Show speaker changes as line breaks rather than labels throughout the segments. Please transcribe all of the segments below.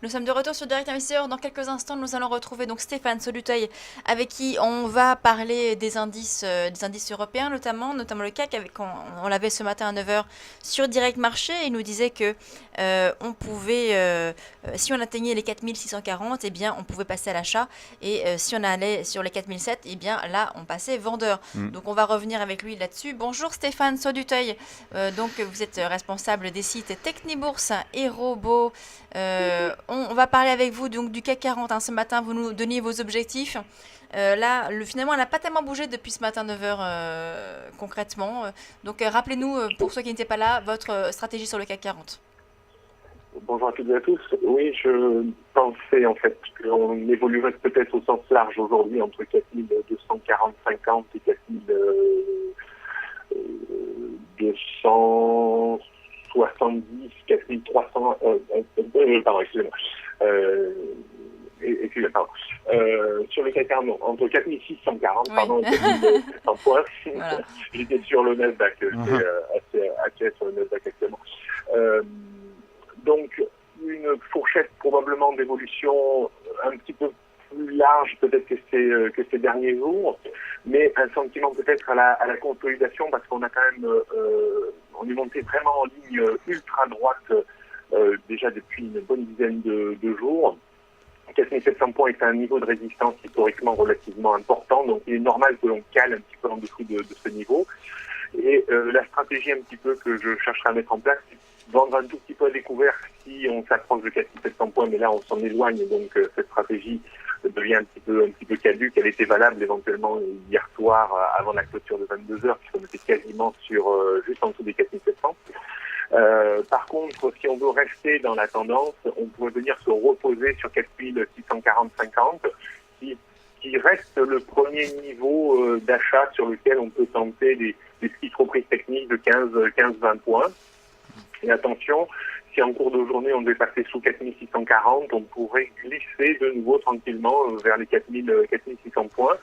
Nous sommes de retour sur Direct Investisseur. Dans quelques instants, nous allons retrouver donc Stéphane Soluteuil avec qui on va parler des indices européens notamment le CAC. On l'avait ce matin à 9 heures sur Direct Marché. Il nous disait que on pouvait, si on atteignait les 4640, eh bien on pouvait passer à l'achat. Et si on allait sur les 4007, eh bien là on passait vendeur.
Mm.
Donc on va revenir avec lui là-dessus. Bonjour Stéphane Soluteuil. Donc vous êtes responsable des sites Technibourse et Robo. On va parler avec vous donc du CAC 40. Ce matin, vous nous donniez vos objectifs. Là, finalement, elle n'a pas tellement bougé depuis ce matin 9 heures concrètement. Donc, rappelez-nous, pour ceux qui n'étaient pas là, votre stratégie sur le CAC 40.
Bonjour à toutes et à tous. Oui, je pensais en fait qu'on évoluerait peut-être au sens large aujourd'hui entre 4240-50 et 4270, 4300, pardon, excusez-moi. Excusez-moi, pardon. Sur le CAC 40, entre 4640,
Oui.
pardon, et 4700 points.
Voilà.
J'étais sur le Nasdaq, c'est assez actif sur le Nasdaq actuellement. Donc, une fourchette probablement d'évolution un petit peu plus large peut-être que ces derniers jours, mais un sentiment peut-être à la consolidation parce qu'on a quand même, on est monté vraiment en ligne ultra droite déjà depuis une bonne dizaine de jours. 4700 points est un niveau de résistance historiquement relativement important, donc il est normal que l'on cale un petit peu en dessous de ce niveau. Et la stratégie un petit peu que je chercherai à mettre en place, c'est vendre un tout petit peu à découvert si on s'approche de 4700 points, mais là on s'en éloigne, donc cette stratégie devient un petit peu caduque. Elle était valable éventuellement hier soir avant la clôture de 22 heures, puisqu'on était quasiment sur juste en dessous des 4700. Par contre, si on veut rester dans la tendance, on pourrait venir se reposer sur 4640-50, qui reste le premier niveau d'achat sur lequel on peut tenter des petites reprises techniques de 15-20 points. Et attention, si en cours de journée on devait passer sous 4640, on pourrait glisser de nouveau tranquillement vers les 4600 points.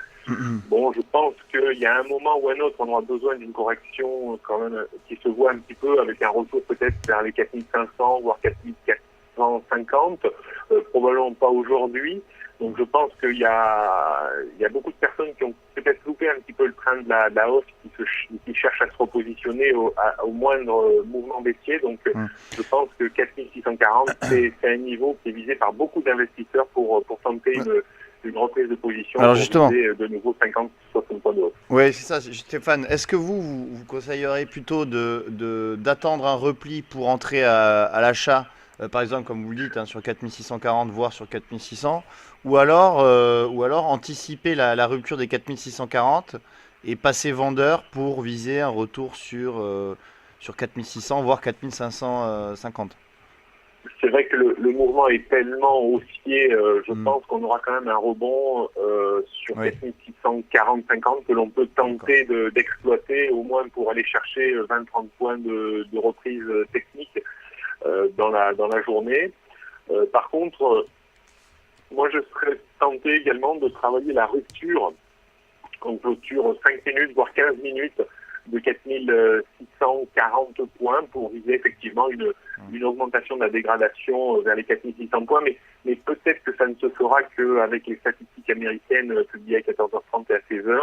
Bon, je pense qu'il y a un moment ou un autre, on aura besoin d'une correction quand même qui se voit un petit peu avec un retour peut-être vers les 4500, voire 4450. Probablement pas aujourd'hui. Donc je pense qu'il y a beaucoup de personnes qui ont peut-être loupé un petit peu le train de la hausse, qui cherchent à se repositionner au moindre mouvement baissier. Donc je pense que 4640, c'est un niveau qui est visé par beaucoup d'investisseurs pour tenter une reprise de position.
Alors
pour
justement,
viser de nouveau 50-60 points de hausse.
oui, c'est ça, Stéphane. Est-ce que vous conseillerez plutôt d'attendre un repli pour entrer à l'achat, par exemple, comme vous le dites, sur 4640, voire sur 4600, ou alors anticiper la rupture des 4640 et passer vendeur pour viser un retour sur 4600, voire 4550?
C'est vrai que le mouvement est tellement haussier, je pense qu'on aura quand même un rebond sur
Oui.
4640-50 que l'on peut tenter d'exploiter, au moins pour aller chercher 20-30 points de reprise technique dans la journée. Par contre, moi je serais tenté également de travailler la rupture en clôture 5 minutes, voire 15 minutes de 4640 points pour viser effectivement une augmentation de la dégradation vers les 4600 points, mais peut-être que ça ne se fera qu'avec les statistiques américaines publiées à 14h30 et à 16h,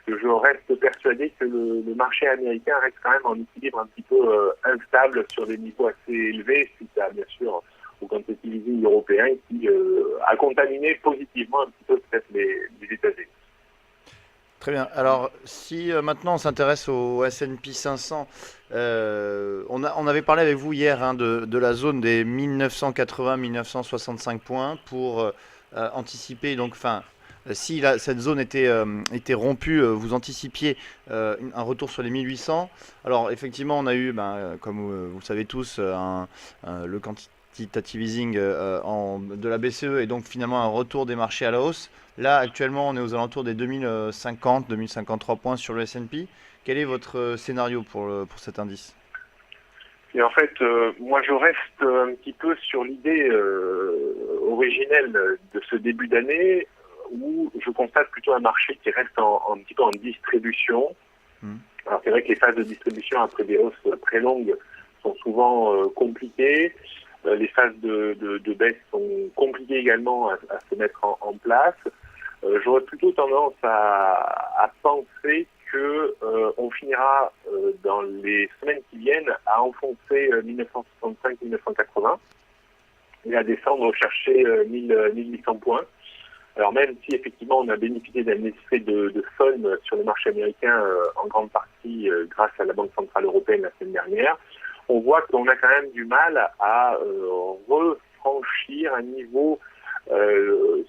que je reste persuadé que le marché américain reste quand même en équilibre un petit peu instable sur des niveaux assez élevés, suite à bien sûr au quantitative easing européen qui a contaminé positivement un petit peu peut-être les États-Unis.
Très bien. Alors, si maintenant on s'intéresse au S&P 500, on avait parlé avec vous hier de la zone des 1980-1965 points pour anticiper. Donc, si cette zone était rompue, vous anticipiez un retour sur les 1800. Alors, effectivement, on a eu, comme vous le savez tous, le quantitative easing de la BCE et donc finalement un retour des marchés à la hausse. Là, actuellement, on est aux alentours des 2050, 2053 points sur le S&P. Quel est votre scénario pour cet indice?
Et en fait, moi, je reste un petit peu sur l'idée originelle de ce début d'année où je constate plutôt un marché qui reste un petit peu en distribution. Alors, c'est vrai que les phases de distribution après des hausses très longues sont souvent compliquées. Les phases de baisse sont compliquées également à se mettre en place. J'aurais plutôt tendance à penser que on finira dans les semaines qui viennent à enfoncer 1965-1980 et à descendre chercher 1800 points. Alors même si effectivement on a bénéficié d'un effet de fun sur le marché américain en grande partie grâce à la Banque Centrale Européenne la semaine dernière, on voit qu'on a quand même du mal à refranchir un niveau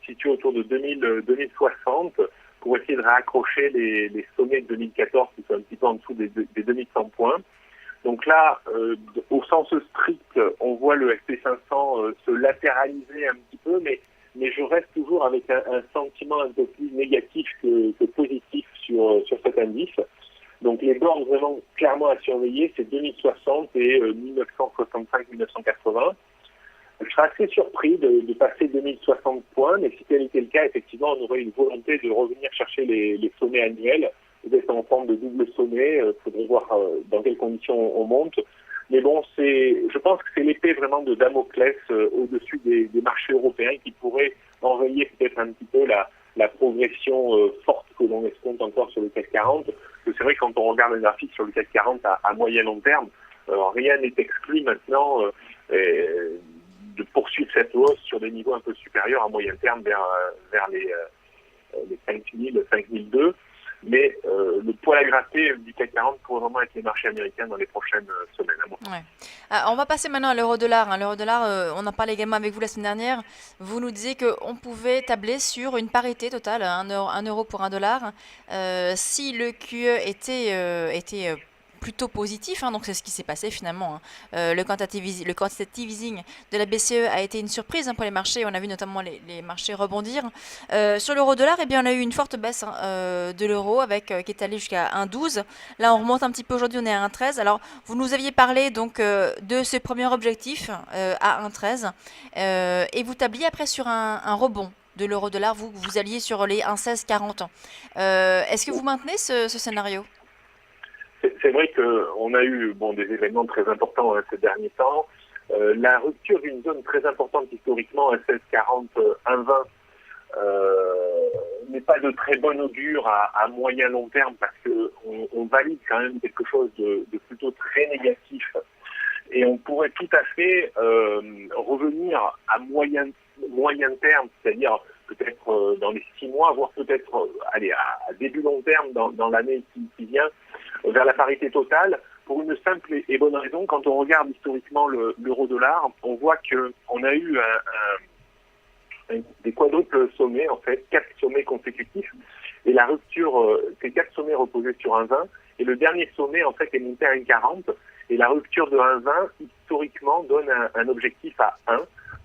situé autour de 2060 pour essayer de raccrocher les sommets de 2014 qui sont un petit peu en dessous des 2100 points. Donc là, au sens strict, on voit le SP500 se latéraliser un petit peu, mais je reste toujours avec un sentiment un peu plus négatif que positif sur cet indice. Donc les bornes vraiment clairement à surveiller, c'est 2060 et 1965-1980. Je serais assez surpris de passer 2060 points, mais si tel était le cas, effectivement, on aurait une volonté de revenir chercher les sommets annuels, d'être en forme de double sommet. Il faudrait voir dans quelles conditions on monte. Mais bon, je pense que c'est l'épée vraiment de Damoclès au-dessus des marchés européens qui pourrait enrayer peut-être un petit peu la progression forte que l'on escompte encore sur le CAC 40. Parce que c'est vrai que quand on regarde un graphique sur le CAC 40 à moyen long terme, rien n'est exclu maintenant de poursuivre cette hausse sur des niveaux un peu supérieurs à moyen terme vers les 5000, 5002. Mais le poil à gratter du CAC 40 pourrait vraiment être les marchés américains dans les prochaines semaines.
Ouais. On va passer maintenant à l'euro-dollar. L'euro-dollar, on en parlait également avec vous la semaine dernière. Vous nous disiez qu'on pouvait tabler sur une parité totale, 1 euro pour 1 dollar. Si le QE était plutôt positif, donc c'est ce qui s'est passé finalement. Le quantitative easing de la BCE a été une surprise pour les marchés. On a vu notamment les marchés rebondir. Sur l'euro-dollar, eh bien, on a eu une forte baisse de l'euro qui est allée jusqu'à 1,12. Là, on remonte un petit peu aujourd'hui, on est à 1,13. Alors, vous nous aviez parlé donc de ce premier objectif à 1,13 et vous tabliez après sur un rebond de l'euro-dollar. Vous alliez sur les 1,1640. Est-ce que vous maintenez ce scénario ?
C'est vrai qu'on a eu des événements très importants ces derniers temps. La rupture d'une zone très importante historiquement, 1,1640, 1,20, n'est pas de très bon augure à moyen long terme parce qu'on valide quand même quelque chose de plutôt très négatif. Et on pourrait tout à fait revenir à moyen terme, c'est-à-dire peut-être dans les 6 mois, voire peut-être à début long terme dans l'année qui vient, vers la parité totale, pour une simple et bonne raison. Quand on regarde historiquement l'euro-dollar, on voit qu'on a eu des quadruples sommets, en fait, 4 sommets consécutifs, et la rupture, ces 4 sommets reposaient sur 1,20, et le dernier sommet, en fait, est monté à 1,40, et la rupture de 1,20, historiquement, donne un objectif à 1.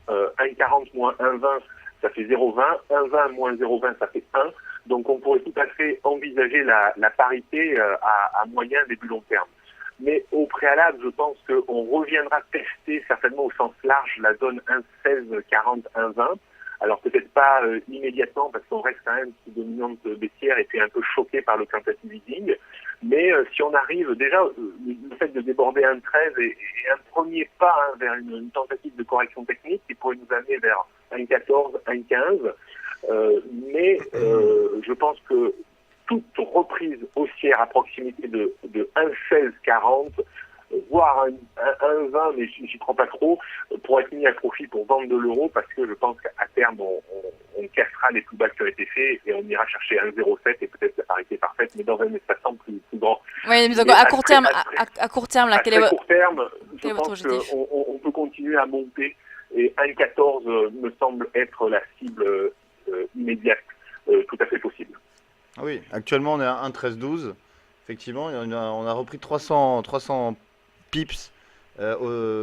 1,40 moins 1,20, ça fait 0,20. 1,20 moins 0,20, ça fait 1. Donc on pourrait tout à fait envisager la parité à moyen début long terme. Mais au préalable, je pense qu'on reviendra tester certainement au sens large la zone 1,1640, 1,20. Alors peut-être pas immédiatement parce qu'on reste quand même sous dominante baissière et puis un peu choqué par le quantitative easing. Mais si on arrive déjà, le fait de déborder 1,13 est un premier pas vers une tentative de correction technique qui pourrait nous amener vers 1,14, 1,15. Mais je pense que toute reprise haussière à proximité de 1,1640, voire 1,20, mais j'y crois pas trop, pour être mis à profit pour vendre de l'euro, parce que je pense qu'à terme, on cassera les plus bas qui ont été faits et on ira chercher 1,07 et peut-être la parité parfaite, mais dans un espace plus grand.
Oui, mais donc à court terme, là, quel est
votre terme, je pense qu'on peut continuer à monter et 1,14 me semble être la cible immédiate, tout à fait possible.
Ah oui, actuellement on est à 1,1312. Effectivement, on a repris 300 pips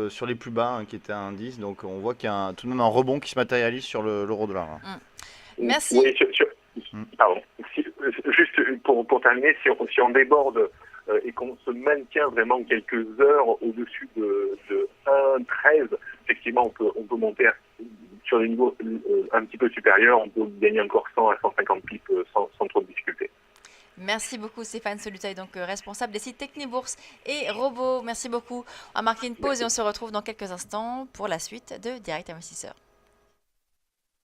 sur les plus bas qui étaient à 1,10. Donc on voit qu'il y a tout de même un rebond qui se matérialise sur l'euro-dollar.
Merci.
Oui, pardon. Juste pour terminer, si on déborde et qu'on se maintient vraiment quelques heures au-dessus de 1,13, effectivement on peut monter sur des niveaux un petit peu supérieurs, on peut gagner encore 100 à 150 pips sans trop de difficulté.
Merci beaucoup Stéphane Soluteil, donc responsable des sites Technibourse et Robo. Merci beaucoup. On va marquer une pause et on se retrouve dans quelques instants pour la suite de Direct Investisseur.